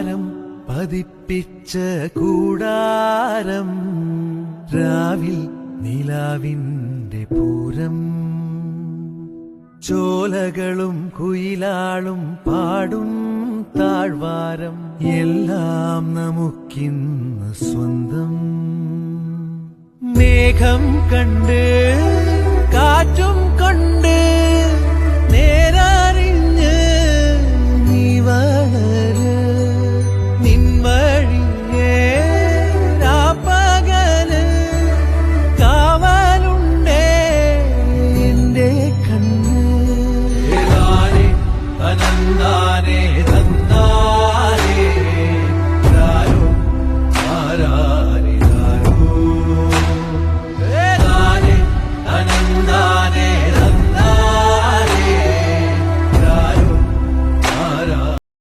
ചാരം പതിപ്പിച്ച കൂടാരം രാവിൽ നിലാവിന്റെ പൂരം ചോലകളും കുയിലാളും പാടും താഴ്വാരം എല്ലാം നമുക്കിന്ന് സ്വന്തം മേഘം കണ്ട് കാറ്റും കൊണ്ട്